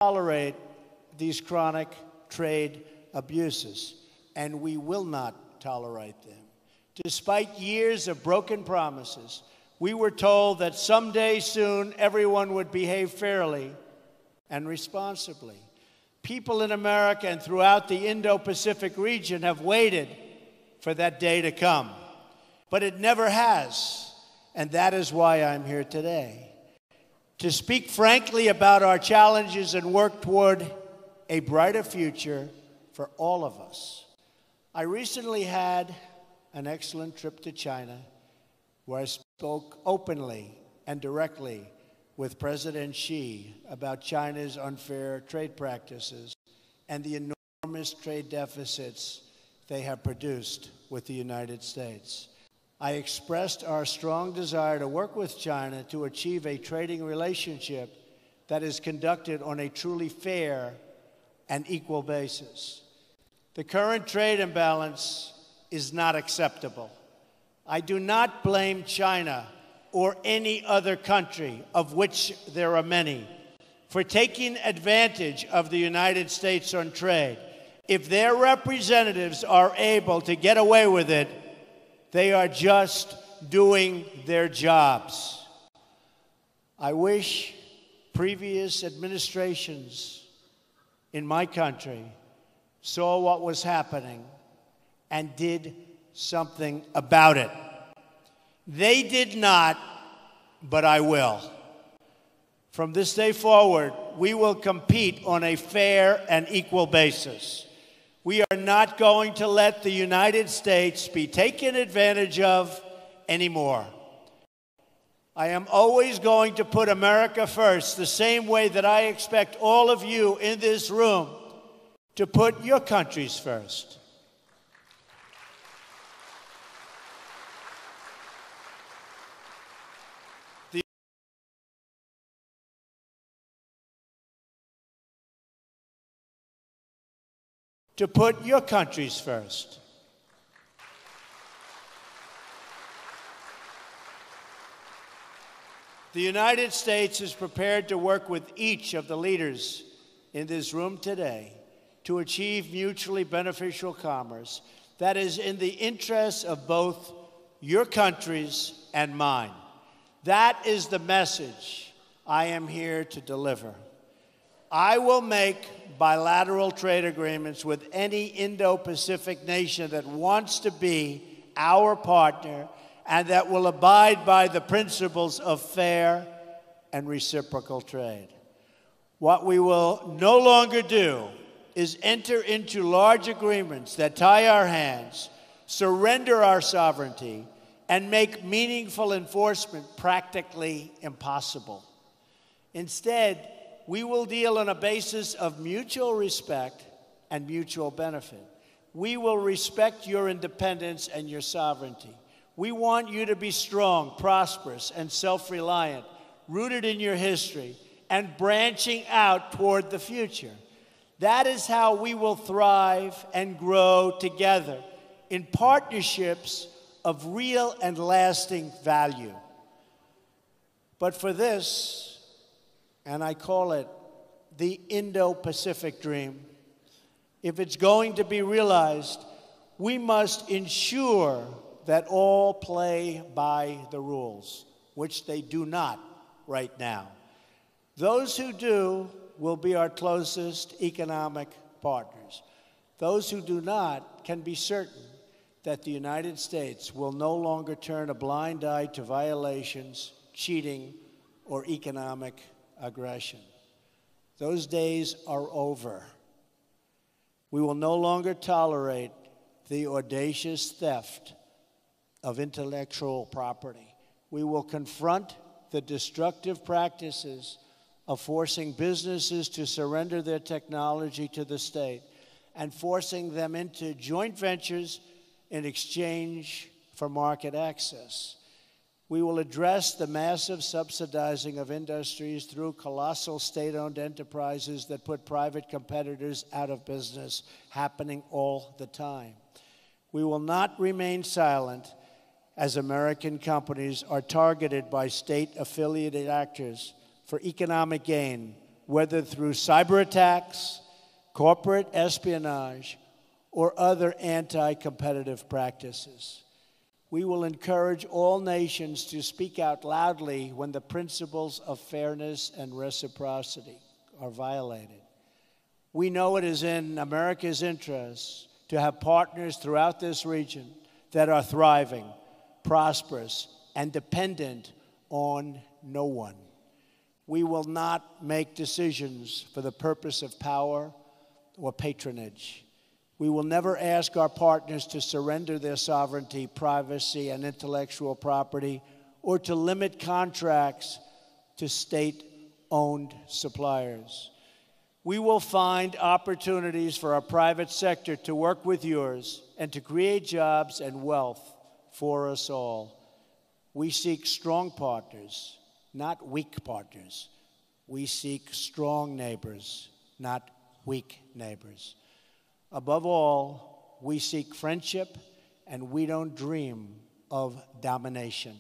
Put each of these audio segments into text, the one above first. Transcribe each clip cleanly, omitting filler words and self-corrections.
tolerate these chronic trade abuses, and we will not tolerate them. Despite years of broken promises, we were told that someday soon everyone would behave fairly and responsibly. People in America and throughout the Indo-Pacific region have waited for that day to come, but it never has, and that is why I'm here today, to speak frankly about our challenges and work toward a brighter future for all of us. I recently had an excellent trip to China, where I spoke openly and directly with President Xi about China's unfair trade practices and the enormous trade deficits they have produced with the United States. I expressed our strong desire to work with China to achieve a trading relationship that is conducted on a truly fair and equal basis. The current trade imbalance is not acceptable. I do not blame China or any other country, of which there are many, for taking advantage of the United States on trade. If their representatives are able to get away with it, they are just doing their jobs. I wish previous administrations in my country saw what was happening and did something about it. They did not, but I will. From this day forward, we will compete on a fair and equal basis. We are not going to let the United States be taken advantage of anymore. I am always going to put America first, the same way that I expect all of you in this room to put your countries first. To put your countries first. The United States is prepared to work with each of the leaders in this room today to achieve mutually beneficial commerce that is in the interests of both your countries and mine. That is the message I am here to deliver. I will make bilateral trade agreements with any Indo-Pacific nation that wants to be our partner and that will abide by the principles of fair and reciprocal trade. What we will no longer do is enter into large agreements that tie our hands, surrender our sovereignty, and make meaningful enforcement practically impossible. Instead, we will deal on a basis of mutual respect and mutual benefit. We will respect your independence and your sovereignty. We want you to be strong, prosperous, and self-reliant, rooted in your history, and branching out toward the future. That is how we will thrive and grow together in partnerships of real and lasting value. But for this, and I call it the Indo-Pacific dream, if it's going to be realized, we must ensure that all play by the rules, which they do not right now. Those who do will be our closest economic partners. Those who do not can be certain that the United States will no longer turn a blind eye to violations, cheating, or economic aggression. Those days are over. We will no longer tolerate the audacious theft of intellectual property. We will confront the destructive practices of forcing businesses to surrender their technology to the state and forcing them into joint ventures in exchange for market access. We will address the massive subsidizing of industries through colossal state-owned enterprises that put private competitors out of business, happening all the time. We will not remain silent as American companies are targeted by state-affiliated actors for economic gain whether through cyber attacks, corporate espionage, or other anti-competitive practices. We will encourage all nations to speak out loudly when the principles of fairness and reciprocity are violated. We know it is in America's interest to have partners throughout this region that are thriving, prosperous, and dependent on no one. We will not make decisions for the purpose of power or patronage. We will never ask our partners to surrender their sovereignty, privacy, and intellectual property, or to limit contracts to state-owned suppliers. We will find opportunities for our private sector to work with yours and to create jobs and wealth for us all. We seek strong partners, not weak partners. We seek strong neighbors, not weak neighbors. Above all, we seek friendship, and we don't dream of domination.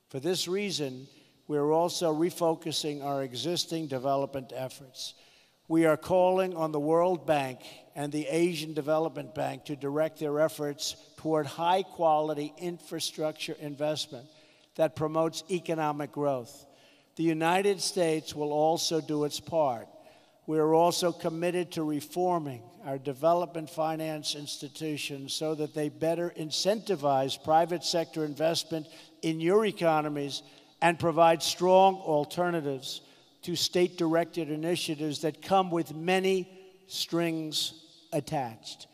For this reason, we are also refocusing our existing development efforts. We are calling on the World Bank and the Asian Development Bank to direct their efforts toward high-quality infrastructure investment that promotes economic growth. The United States will also do its part. We are also committed to reforming our development finance institutions so that they better incentivize private sector investment in your economies and provide strong alternatives to state-directed initiatives that come with many strings attached.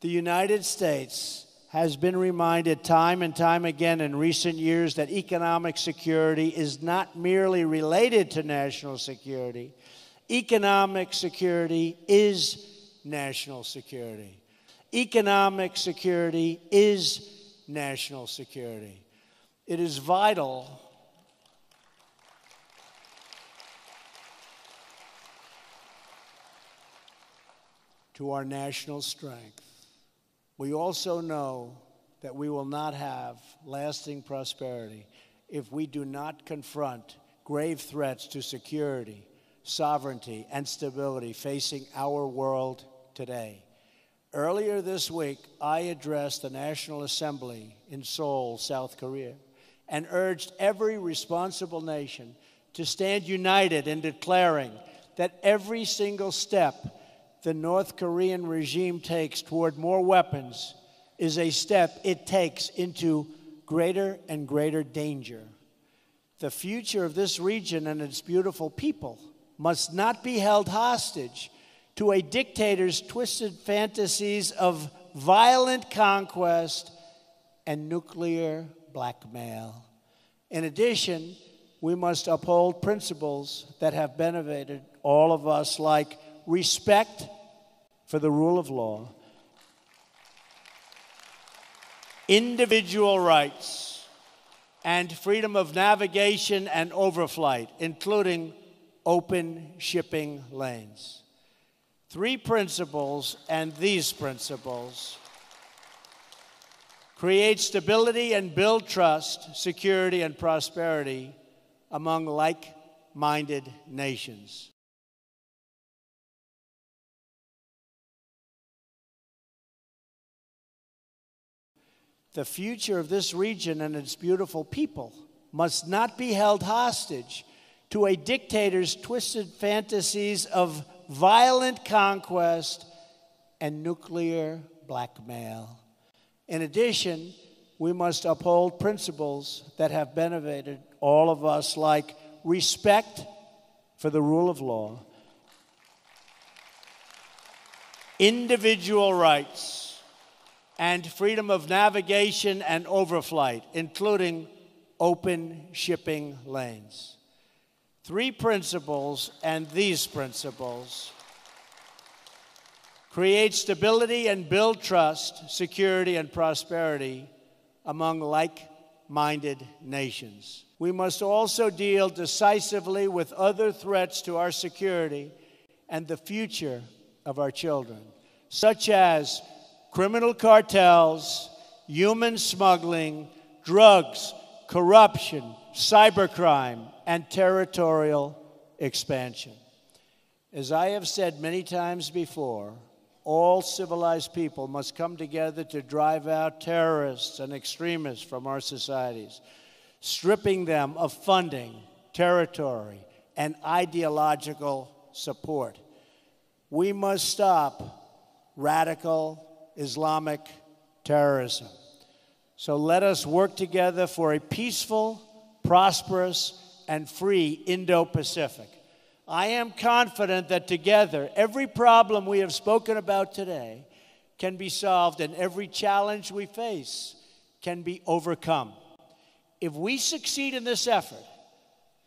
The United States has been reminded time and time again in recent years that economic security is not merely related to national security. Economic security is national security. Economic security is national security. It is vital to our national strength. We also know that we will not have lasting prosperity if we do not confront grave threats to security, sovereignty, and stability facing our world today. Earlier this week, I addressed the National Assembly in Seoul, South Korea, and urged every responsible nation to stand united in declaring that every single step the North Korean regime takes toward more weapons is a step it takes into greater and greater danger. The future of this region and its beautiful people must not be held hostage to a dictator's twisted fantasies of violent conquest and nuclear blackmail. In addition, we must uphold principles that have benefited all of us, like respect for the rule of law, individual rights, and freedom of navigation and overflight, including open shipping lanes. Three principles, and these principles create stability and build trust, security, and prosperity among like-minded nations. The future of this region and its beautiful people must not be held hostage to a dictator's twisted fantasies of violent conquest and nuclear blackmail. In addition, we must uphold principles that have benefited all of us, like respect for the rule of law, individual rights, and freedom of navigation and overflight, including open shipping lanes. Three principles, and these principles create stability and build trust, security, and prosperity among like-minded nations. We must also deal decisively with other threats to our security and the future of our children, such as criminal cartels, human smuggling, drugs, corruption, cybercrime, and territorial expansion. As I have said many times before, all civilized people must come together to drive out terrorists and extremists from our societies, stripping them of funding, territory, and ideological support. We must stop radical Islamic terrorism. So let us work together for a peaceful, prosperous, and free Indo-Pacific. I am confident that together, every problem we have spoken about today can be solved and every challenge we face can be overcome. If we succeed in this effort,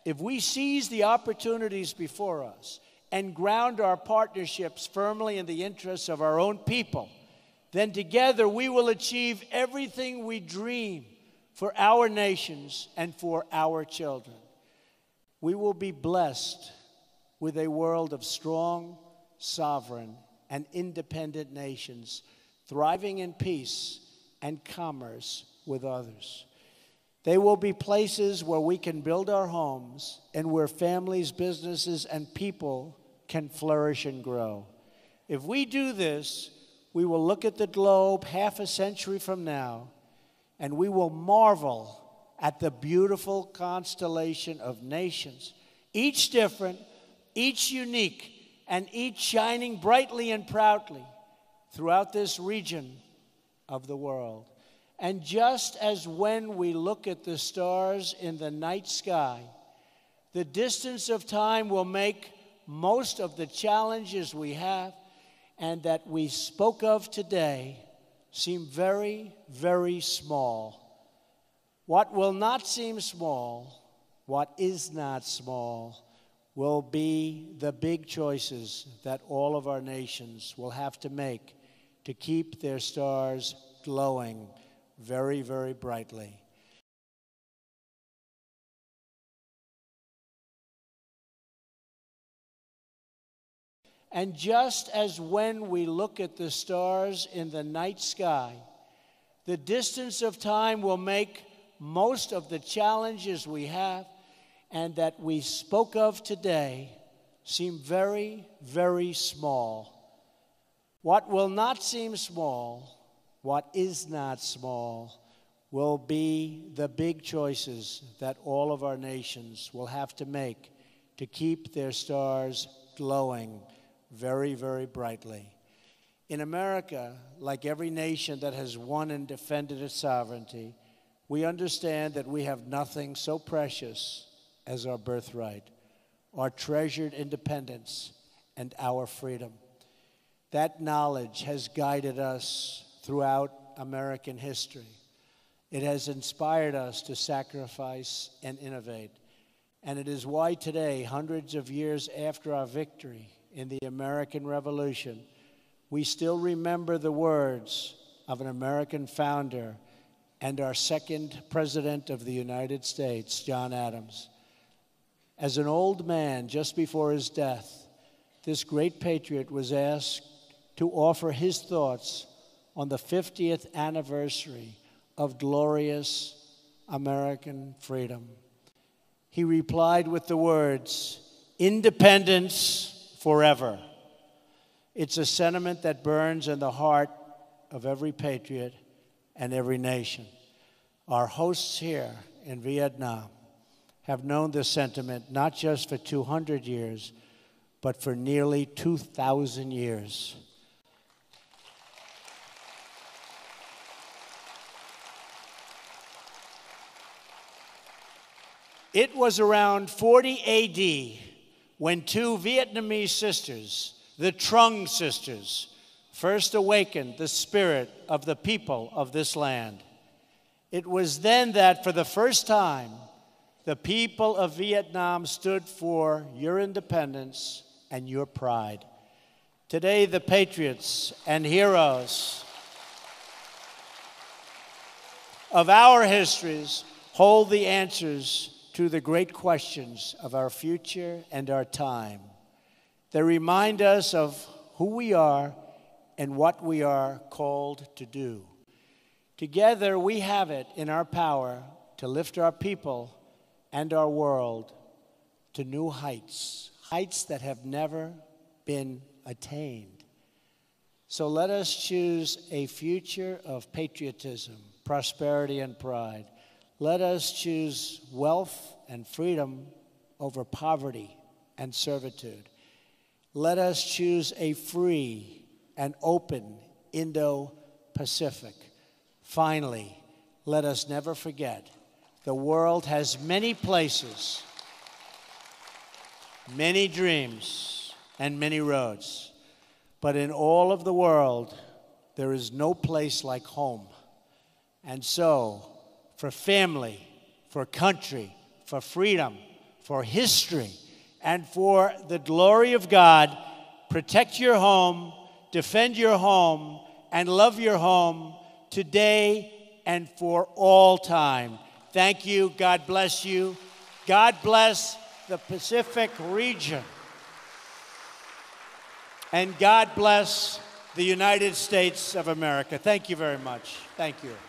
if we seize the opportunities before us and ground our partnerships firmly in the interests of our own people, then together we will achieve everything we dream for our nations and for our children. We will be blessed with a world of strong, sovereign, and independent nations thriving in peace and commerce with others. They will be places where we can build our homes and where families, businesses, and people can flourish and grow. If we do this, we will look at the globe half a century from now, and we will marvel at the beautiful constellation of nations, each different, each unique, and each shining brightly and proudly throughout this region of the world. And just as when we look at the stars in the night sky, the distance of time will make most of the challenges we have and that we spoke of today seem very, very small. What will not seem small, what is not small, will be the big choices that all of our nations will have to make to keep their stars glowing very, very brightly. And just as when we look at the stars in the night sky, the distance of time will make most of the challenges we have and that we spoke of today seem very, very small. What will not seem small, what is not small, will be the big choices that all of our nations will have to make to keep their stars glowing very, very brightly. In America, like every nation that has won and defended its sovereignty, we understand that we have nothing so precious as our birthright, our treasured independence, and our freedom. That knowledge has guided us throughout American history. It has inspired us to sacrifice and innovate. And it is why today, hundreds of years after our victory in the American Revolution, we still remember the words of an American founder and our second president of the United States, John Adams. As an old man, just before his death, this great patriot was asked to offer his thoughts on the 50th anniversary of glorious American freedom. He replied with the words, "Independence forever." It's a sentiment that burns in the heart of every patriot and every nation. Our hosts here in Vietnam have known this sentiment not just for 200 years, but for nearly 2,000 years. It was around 40 AD when two Vietnamese sisters, the Trung sisters, first awakened the spirit of the people of this land. It was then that, for the first time, the people of Vietnam stood for your independence and your pride. Today, the patriots and heroes of our histories hold the answers to the great questions of our future and our time. They remind us of who we are and what we are called to do. Together, we have it in our power to lift our people and our world to new heights, heights that have never been attained. So let us choose a future of patriotism, prosperity, and pride. Let us choose wealth and freedom over poverty and servitude. Let us choose a free and open Indo-Pacific. Finally, let us never forget, the world has many places, many dreams, and many roads. But in all of the world, there is no place like home. And so, for family, for country, for freedom, for history, and for the glory of God, protect your home, defend your home, and love your home today and for all time. Thank you. God bless you. God bless the Pacific region. And God bless the United States of America. Thank you very much. Thank you.